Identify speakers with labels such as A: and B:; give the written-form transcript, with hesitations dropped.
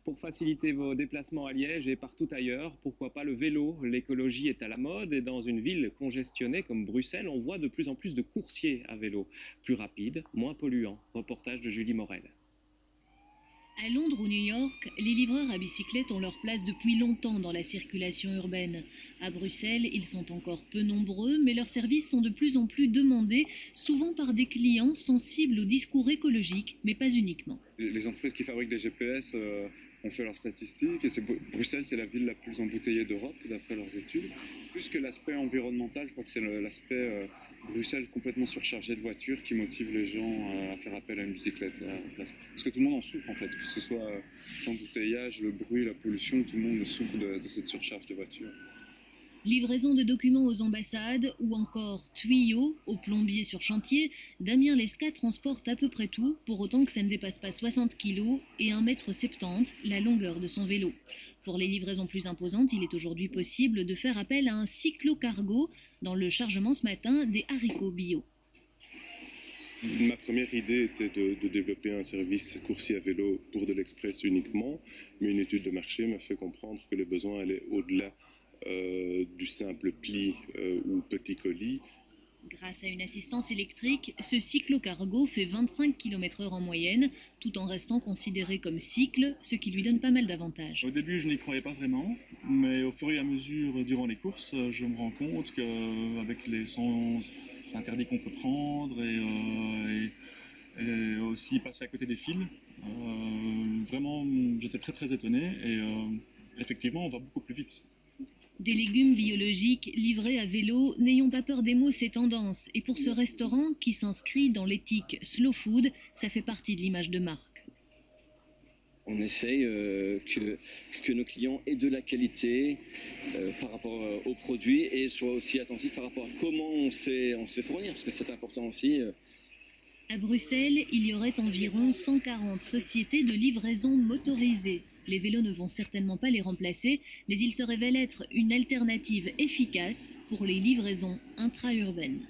A: Pour faciliter vos déplacements à Liège et partout ailleurs, pourquoi pas le vélo? L'écologie est à la mode et dans une ville congestionnée comme Bruxelles, on voit de plus en plus de coursiers à vélo. Plus rapides, moins polluants. Reportage de Julie Morel.
B: À Londres ou New York, les livreurs à bicyclette ont leur place depuis longtemps dans la circulation urbaine. À Bruxelles, ils sont encore peu nombreux, mais leurs services sont de plus en plus demandés, souvent par des clients sensibles au discours écologique, mais pas uniquement.
C: Les entreprises qui fabriquent des GPS ont fait leurs statistiques et Bruxelles, c'est la ville la plus embouteillée d'Europe, d'après leurs études. Plus que l'aspect environnemental, je crois que c'est l'aspect Bruxelles complètement surchargé de voitures qui motive les gens à faire appel à une bicyclette. Parce que tout le monde en souffre en fait, que ce soit l'embouteillage, le bruit, la pollution, tout le monde souffre de cette surcharge de voitures.
B: Livraison de documents aux ambassades ou encore tuyaux aux plombiers sur chantier, Damien Lesca transporte à peu près tout, pour autant que ça ne dépasse pas 60 kg et 1,70 m, la longueur de son vélo. Pour les livraisons plus imposantes, il est aujourd'hui possible de faire appel à un cyclo-cargo dans le chargement ce matin des haricots bio.
D: Ma première idée était de développer un service coursier à vélo pour de l'express uniquement, mais une étude de marché m'a fait comprendre que les besoins allaient au-delà du simple pli ou petit colis.
B: Grâce à une assistance électrique, ce cyclo-cargo fait 25 km/h en moyenne, tout en restant considéré comme cycle, ce qui lui donne pas mal d'avantages.
E: Au début, je n'y croyais pas vraiment, mais au fur et à mesure, durant les courses, je me rends compte qu'avec les sens interdits qu'on peut prendre et aussi passer à côté des fils, vraiment, j'étais très étonné et effectivement, on va beaucoup plus vite.
B: Des légumes biologiques livrés à vélo, n'ayons pas peur des mots, c'est tendance. Et pour ce restaurant qui s'inscrit dans l'éthique slow food, ça fait partie de l'image de marque.
F: On essaye que nos clients aient de la qualité par rapport aux produits et soient aussi attentifs par rapport à comment on se fait fournir, parce que c'est important aussi.
B: À Bruxelles, il y aurait environ 140 sociétés de livraison motorisées. Les vélos ne vont certainement pas les remplacer, mais ils se révèlent être une alternative efficace pour les livraisons intra-urbaines.